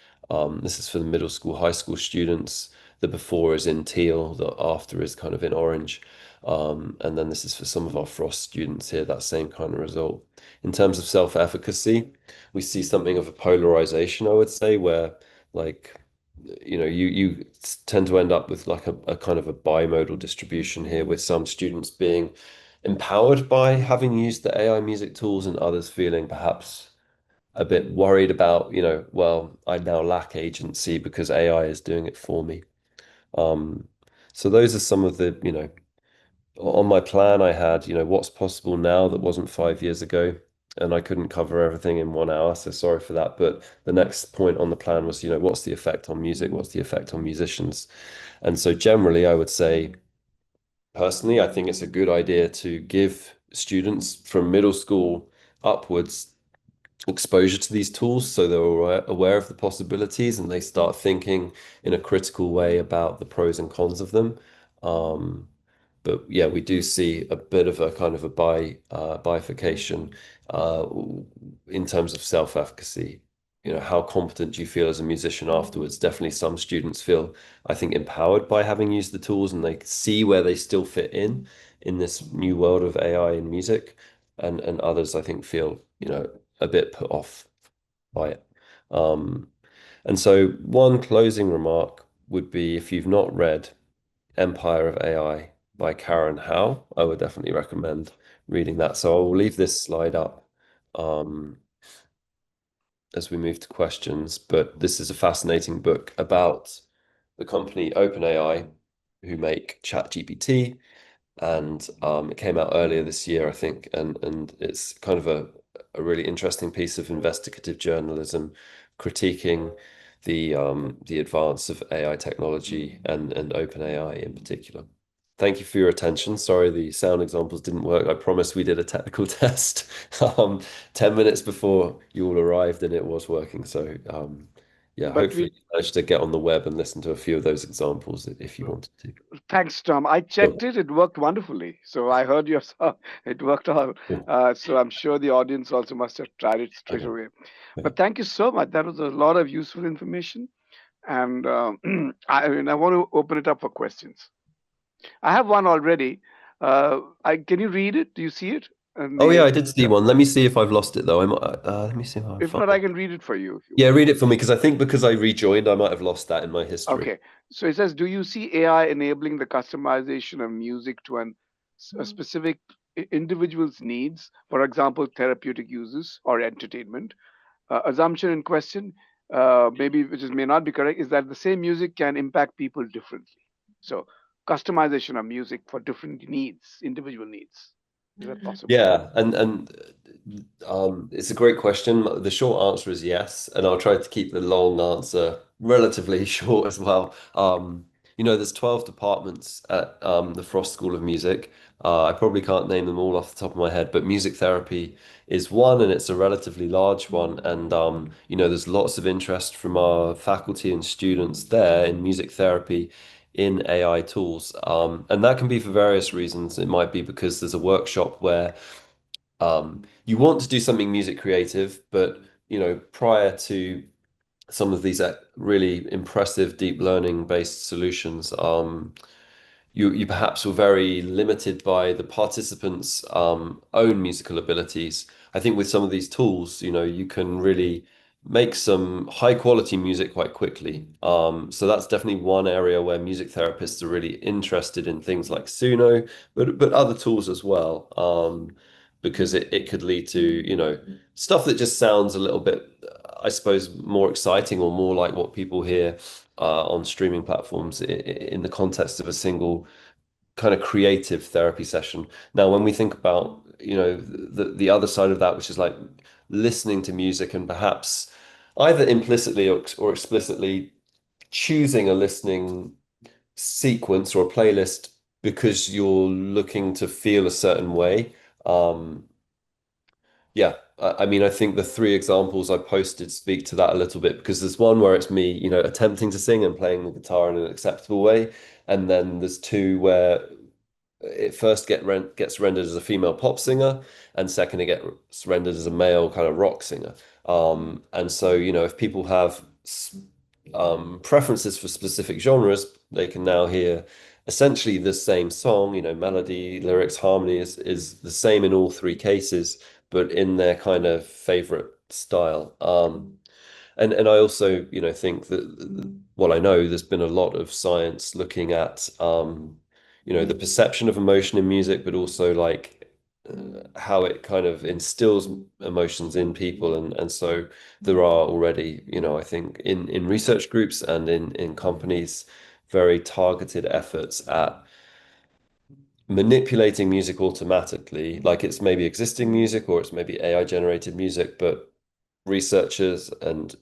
This is for the middle school, high school students. The before is in teal, the after is kind of in orange. And then this is for some of our Frost students here, that same kind of result. In terms of self-efficacy, we see something of a polarization, I would say, where like, you tend to end up with like a kind of a bimodal distribution here, with some students being empowered by having used the AI music tools and others feeling perhaps a bit worried about, well, I now lack agency because AI is doing it for me. Um, so those are some of the, on my plan I had, what's possible now that wasn't 5 years ago, and I couldn't cover everything in 1 hour, so sorry for that. But the next point on the plan was, what's the effect on music? What's the effect on musicians? And so generally, I would say, personally, I think it's a good idea to give students from middle school upwards exposure to these tools so they're aware of the possibilities and they start thinking in a critical way about the pros and cons of them. Um, but yeah, we do see a bit of a kind of a bifurcation uh, in terms of self-efficacy. How competent do you feel as a musician afterwards? Definitely some students feel, I think, empowered by having used the tools and they see where they still fit in this new world of AI and music. And others, I think, feel, a bit put off by it. Um, and so one closing remark would be if you've not read Empire of AI by Karen Howe, I would definitely recommend reading that. So I will leave this slide up um, as we move to questions. But this is a fascinating book about the company OpenAI, who make ChatGPT, and it came out earlier this year, I think, and it's kind of a really interesting piece of investigative journalism critiquing the advance of AI technology and OpenAI in particular. Thank you for your attention. Sorry, the sound examples didn't work. I promise we did a technical test 10 minutes before you all arrived and it was working. So yeah, But hopefully we you managed to get on the web and listen to a few of those examples if you wanted to. Thanks, Tom. I Cool. checked it; it worked wonderfully. So I heard your song; it worked all. Cool. So I'm sure the audience also must have tried it straight Okay. away. Okay. But thank you so much. That was a lot of useful information, and I mean, I want to open it up for questions. I have one already. Can you read it? Do you see it? And Oh yeah, the I did see one. Let me see if I've lost it though. Let me see if I can If find not, I it. can read it for you if you Yeah, want. read it for me because I think because I rejoined, I might have lost that in my history. Okay. So it says, do you see AI enabling the customization of music to a specific individual's needs, for example, therapeutic uses or entertainment? Assumption in question, maybe which is may not be correct, is that the same music can impact people differently. So customization of music for different needs, individual needs. Is that possible? Yeah, and it's a great question. The short answer is yes, and I'll try to keep the long answer relatively short as well. There's 12 departments at the Frost School of Music. I probably can't name them all off the top of my head, but music therapy is one, and it's a relatively large one. And there's lots of interest from our faculty and students there in music therapy in AI tools. And that can be for various reasons. It might be because there's a workshop where you want to do something music creative, but prior to some of these really impressive deep learning based solutions, you perhaps were very limited by the participants' own musical abilities. I think with some of these tools, you can really make some high quality music quite quickly. So that's definitely one area where music therapists are really interested in things like Suno, but other tools as well. Because it could lead to, stuff that just sounds a little bit, I suppose, more exciting or more like what people hear on streaming platforms in the context of a single kind of creative therapy session. Now, when we think about, the other side of that, which is like listening to music and perhaps either implicitly or explicitly choosing a listening sequence or a playlist because you're looking to feel a certain way. Yeah, I mean, I think the three examples I posted speak to that a little bit because there's one where it's me, attempting to sing and playing the guitar in an acceptable way, and then there's two where it first gets rendered as a female pop singer, and second it gets rendered as a male kind of rock singer. And so, if people have preferences for specific genres, they can now hear essentially the same song, melody, lyrics, harmony is the same in all three cases, but in their kind of favorite style. And I also, think that, well, I know there's been a lot of science looking at, the perception of emotion in music, but also like how it kind of instills emotions in people. And so there are already, I think in research groups and in companies, very targeted efforts at manipulating music automatically, like it's maybe existing music or it's maybe AI generated music, but researchers and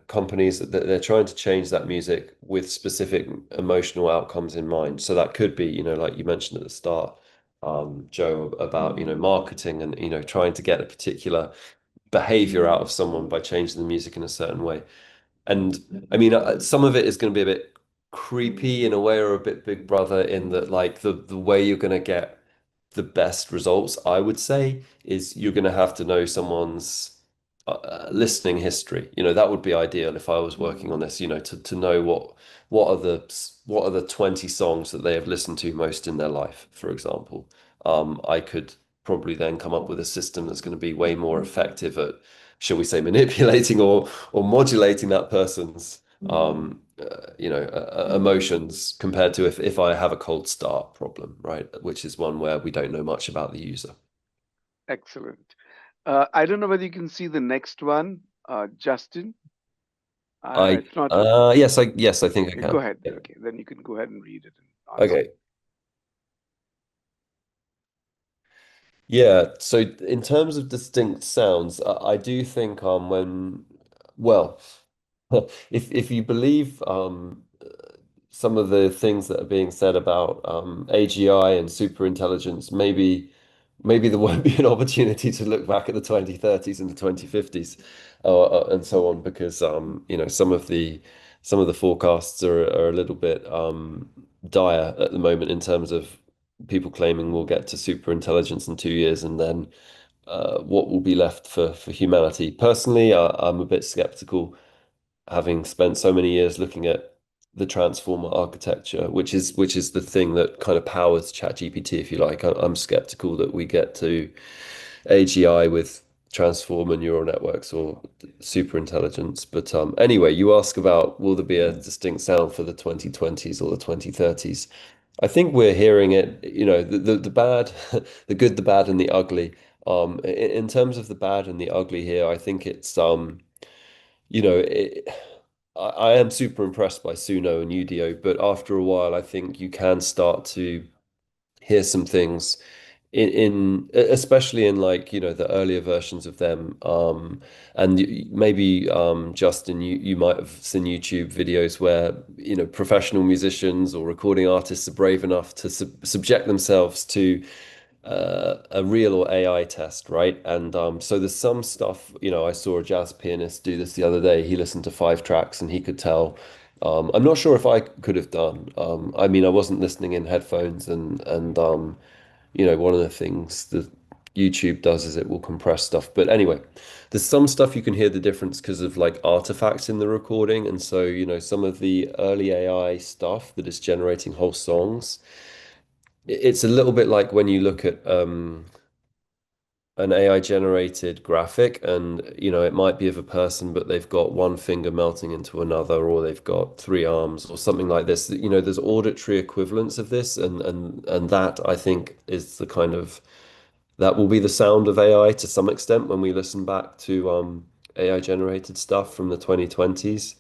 companies that they're trying to change that music with specific emotional outcomes in mind. So that could be, like you mentioned at the start, Joe, about marketing and trying to get a particular behavior out of someone by changing the music in a certain way. And I mean, some of it is going to be a bit creepy in a way, or a bit Big Brother in that, like the way you're going to get the best results, I would say, is you're going to have to know someone's listening history. That would be ideal if I was working on this. To know what are the 20 songs that they have listened to most in their life, for example. I could probably then come up with a system that's going to be way more effective at, shall we say, manipulating or modulating that person's emotions compared to if I have a cold start problem, right? Which is one where we don't know much about the user. Excellent. I don't know whether you can see the next one, Justin. I It's not. yes, I think I Go can. ahead. Yeah. Okay, then you can go ahead and read it and answer. Okay. Yeah, so in terms of distinct sounds, I do think well, if you believe some of the things that are being said about AGI and super intelligence, maybe there won't be an opportunity to look back at the 2030s and the 2050s and so on, because some of the forecasts are a little bit dire at the moment in terms of people claiming we'll get to super intelligence in 2 years, and then what will be left for humanity. Personally, I'm a bit skeptical, having spent so many years looking at the transformer architecture, which is the thing that kind of powers ChatGPT, if you like. I'm skeptical that we get to AGI with transformer neural networks or super intelligence. But anyway, you ask about will there be a distinct sound for the 2020s or the 2030s? I think we're hearing it, the bad, the good, the bad, and the ugly. In terms of the bad and the ugly here, I think it's you know, it, I am super impressed by Suno and Udio, but after a while, I think you can start to hear some things especially in, like, the earlier versions of them. And maybe Justin, you might have seen YouTube videos where professional musicians or recording artists are brave enough to subject themselves to a real or AI test, right? And so there's some stuff, I saw a jazz pianist do this the other day. He listened to 5 tracks and he could tell I'm not sure if I could have done. I mean, I wasn't listening in headphones, and one of the things that YouTube does is it will compress stuff. But anyway, there's some stuff you can hear the difference because of like artifacts in the recording, and so some of the early AI stuff that is generating whole songs. It's a little bit like when you look at an AI generated graphic, and it might be of a person, but they've got one finger melting into another, or they've got three arms or something like this. There's auditory equivalents of this, and that I think is the kind of that will be the sound of AI to some extent when we listen back to AI generated stuff from the 2020s,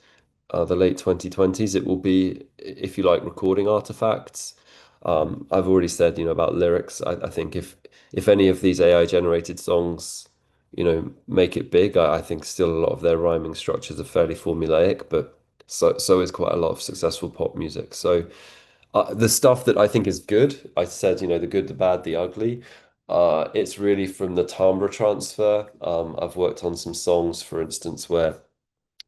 the late 2020s. It will be, if you like, recording artifacts. I've already said, about lyrics. I think if any of these AI generated songs, make it big, I think still a lot of their rhyming structures are fairly formulaic, but so is quite a lot of successful pop music. So the stuff that I think is good, I said, the good, the bad, the ugly. It's really from the timbre transfer. I've worked on some songs, for instance, where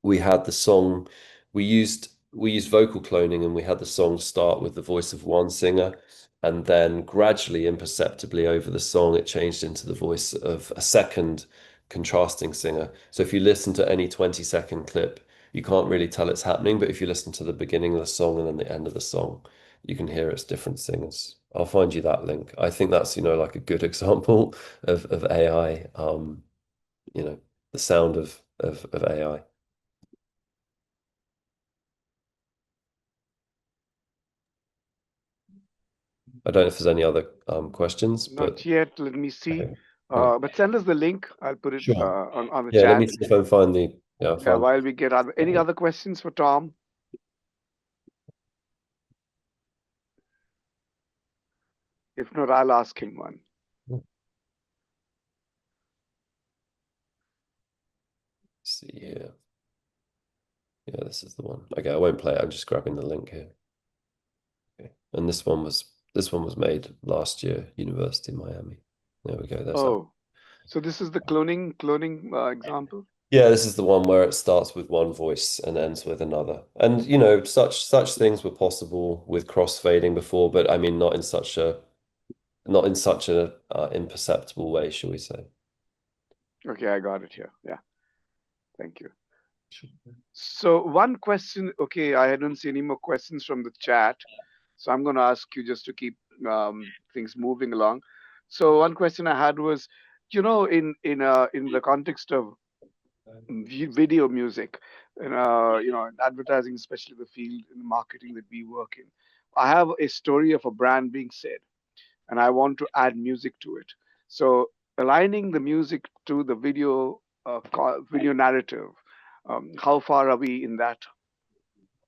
we had the song, we used vocal cloning, and we had the song start with the voice of one singer, and then gradually, imperceptibly over the song, it changed into the voice of a second contrasting singer. So if you listen to any 20-second clip, you can't really tell it's happening, but if you listen to the beginning of the song and then the end of the song, you can hear it's different singers. I'll find you that link. I think that's, like a good example of AI, the sound of AI. I don't know if there's any other questions, but Not yet. Let me see. okay. Okay. But send us the link. I'll put it Sure. on the Yeah, let me chat. see if I can find the yeah, I'll Yeah, find while we get any other questions for Tom? If not, I'll ask him one. see here. Yeah, this is the one. Okay, I won't play it. I'm just grabbing the link here. Okay. And this one was made last year, University of Miami. There we go. There's that. Oh, so this is the cloning example. Yeah, this is the one where it starts with one voice and ends with another. And such things were possible with crossfading before, but I mean not in such a imperceptible way, shall we say. Okay, I got it here. Yeah, thank you. So one question. Okay, I don't see any more questions from the chat, so I'm going to ask you just to keep things moving along. So one question I had was, in the context of video music, and in advertising, especially the field in marketing that we work in, I have a story of a brand being said, and I want to add music to it. So aligning the music to the video narrative, how far are we in that?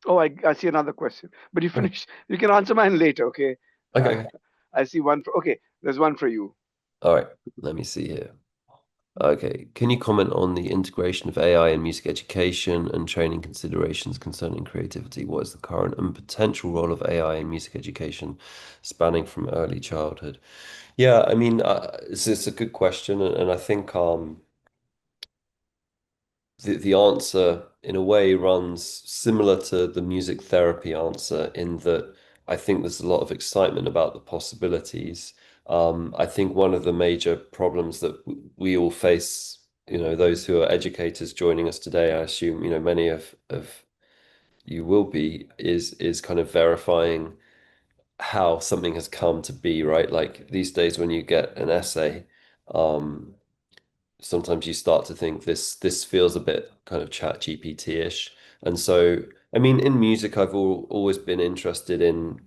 Oh, I see another question, but you Okay. finish. You can answer mine later, okay? Uh, Okay. I see one. Okay, there's one for you. All right. Let me see here. Okay. Can you comment on the integration of AI in music education and training considerations concerning creativity? What is the current and potential role of AI in music education, spanning from early childhood? Yeah, I mean, it's a good question, and I think the answer in a way runs similar to the music therapy answer in that I think there's a lot of excitement about the possibilities. I think one of the major problems that we all face, those who are educators joining us today, I assume, many of you will be, is kind of verifying how something has come to be, right? Like these days when you get an essay, um, sometimes you start to think this feels a bit kind of chat GPT-ish. And so, I mean, in music, I've always been interested in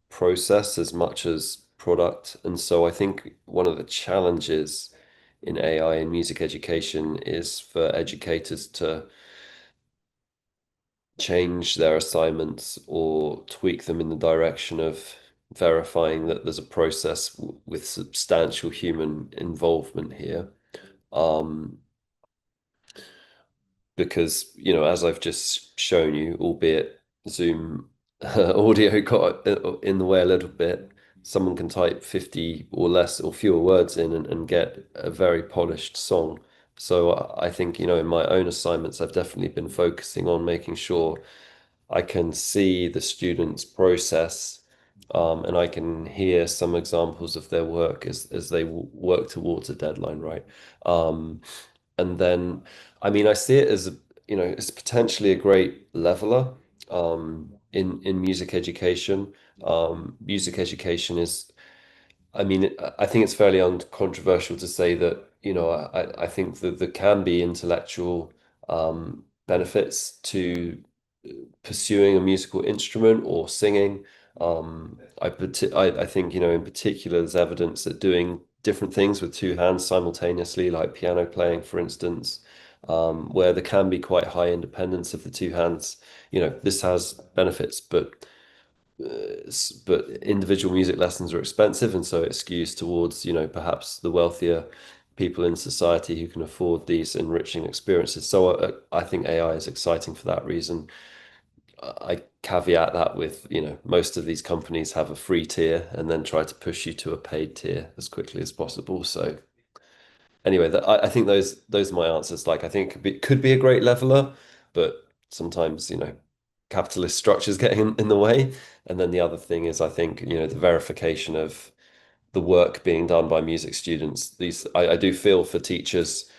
process as much as product. And so I think one of the challenges in AI in music education is for educators to change their assignments or tweak them in the direction of verifying that there's a process with substantial human involvement here. Um, because as I've just shown you, albeit Zoom audio got in the way a little bit, someone can type 50 or less or fewer words in and get a very polished song. So I think in my own assignments I've definitely been focusing on making sure I can see the students' process, and I can hear some examples of their work as they work towards a deadline, right? And then, I mean, I see it as it's potentially a great leveler in music education. Music education is, I mean, I think it's fairly uncontroversial to say that, I think that there can be intellectual benefits to pursuing a musical instrument or singing. I think, in particular, there's evidence that doing different things with two hands simultaneously, like piano playing, for instance, where there can be quite high independence of the two hands, this has benefits, but individual music lessons are expensive, and so it skews towards, perhaps the wealthier people in society who can afford these enriching experiences. So I think AI is exciting for that reason. I caveat that with, most of these companies have a free tier and then try to push you to a paid tier as quickly as possible. So anyway, I think those are my answers. Like, I think it could be a great leveler, but sometimes, capitalist structures get in the way. And then the other thing is, I think, the verification of the work being done by music students. I do feel for teachers,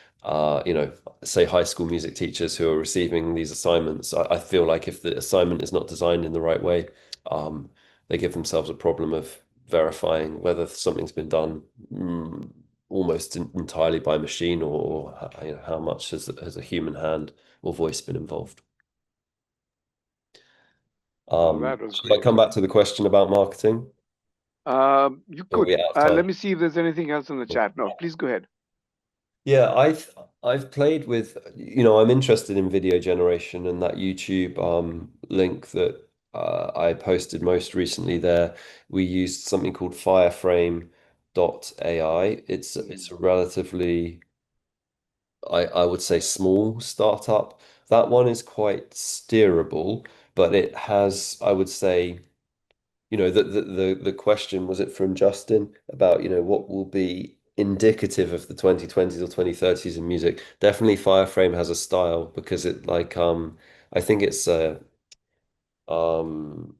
say high school music teachers who are receiving these assignments. I feel like if the assignment is not designed in the right way, um, they give themselves a problem of verifying whether something's been done almost entirely by machine, or how much has a human hand or voice been involved. Oh, that was Should I great. come back to the question about marketing? You Or are could. we out of Let time? me see if there's anything else in the chat. No, please go ahead. Yeah, I've played with, I'm interested in video generation, and that YouTube link that I posted most recently there. We used something called Fireframe.ai. It's a relatively, I would say, small startup. That one is quite steerable, but it has, I would say, the question, was it from Justin, about, what will be indicative of the 2020s or 2030s in music? Definitely Fireframe has a style, because it, like, I think it's um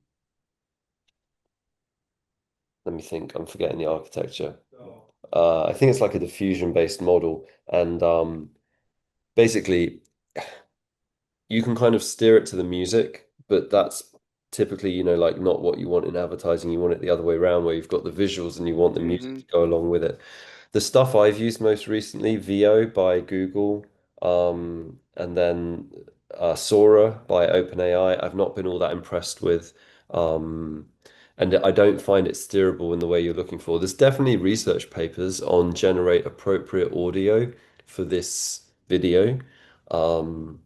let me think, I'm forgetting the architecture. I think it's like a diffusion based model, and basically you can kind of steer it to the music, but that's typically, like, not what you want in advertising. You want it the other way around, where you've got the visuals and you want the music Hmm. to go along with it. The stuff I've used most recently, VO by Google, and then Sora by OpenAI, I've not been all that impressed with. Um, and I don't find it steerable in the way you're looking for. There's definitely research papers on generate appropriate audio for this video. Um,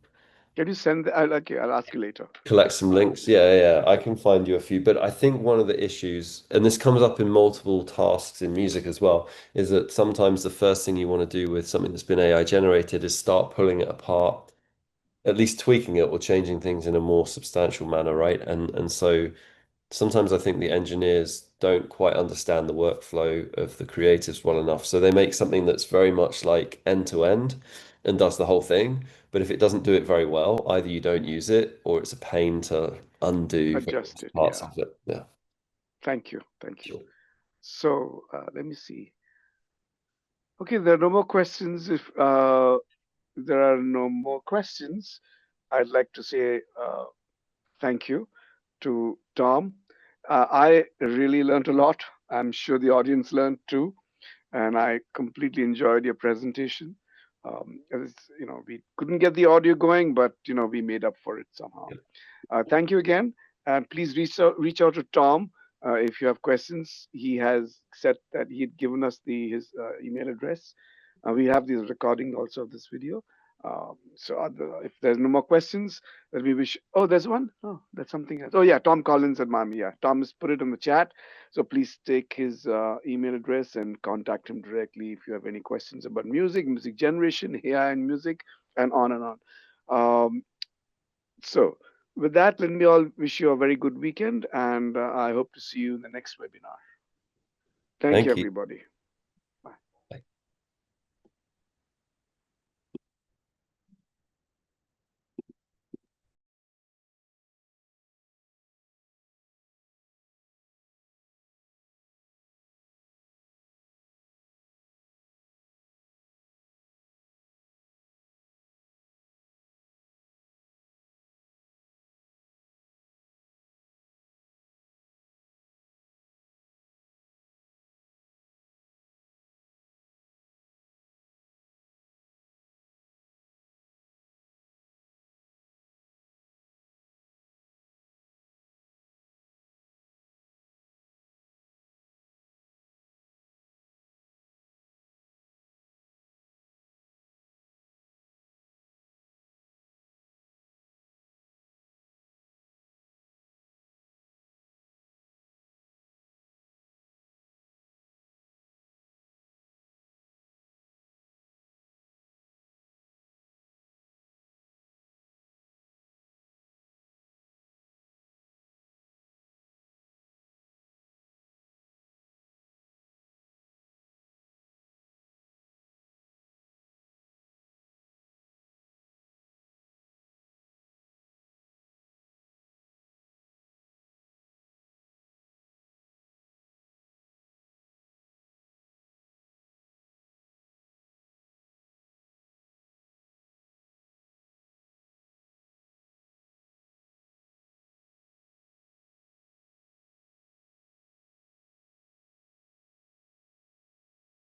Can you send? Okay, I'll ask you later. Collect some links. Yeah, yeah, I can find you a few. But I think one of the issues, and this comes up in multiple tasks in music as well, is that sometimes the first thing you want to do with something that's been AI generated is start pulling it apart, at least tweaking it or changing things in a more substantial manner, right? And so sometimes I think the engineers don't quite understand the workflow of the creatives well enough. So they make something that's very much like end to end and does the whole thing. But if it doesn't do it very well, either you don't use it, or it's a pain to undo Adjust various it. parts Yeah. of it. Yeah, Thank you. Thank you. sure. So let me see. Okay, there are no more questions. If there are no more questions, I'd like to say thank you to Tom. I really learned a lot. I'm sure the audience learned too, and I completely enjoyed your presentation. We couldn't get the audio going, but we made up for it somehow. Thank you again, and please reach out to Tom if you have questions. He has said that he had given us his email address. We have this recording also of this video. If there's no more questions, then we wish. Oh, there's one. Oh, that's something else. Oh yeah, Tom Collins at Mami. Yeah, Tom has put it in the chat. So please take his email address and contact him directly if you have any questions about music, music generation, AI, and music, and on and on. Um, so, with that, let me all wish you a very good weekend, and I hope to see you in the next webinar. Thank you, Thank you. everybody.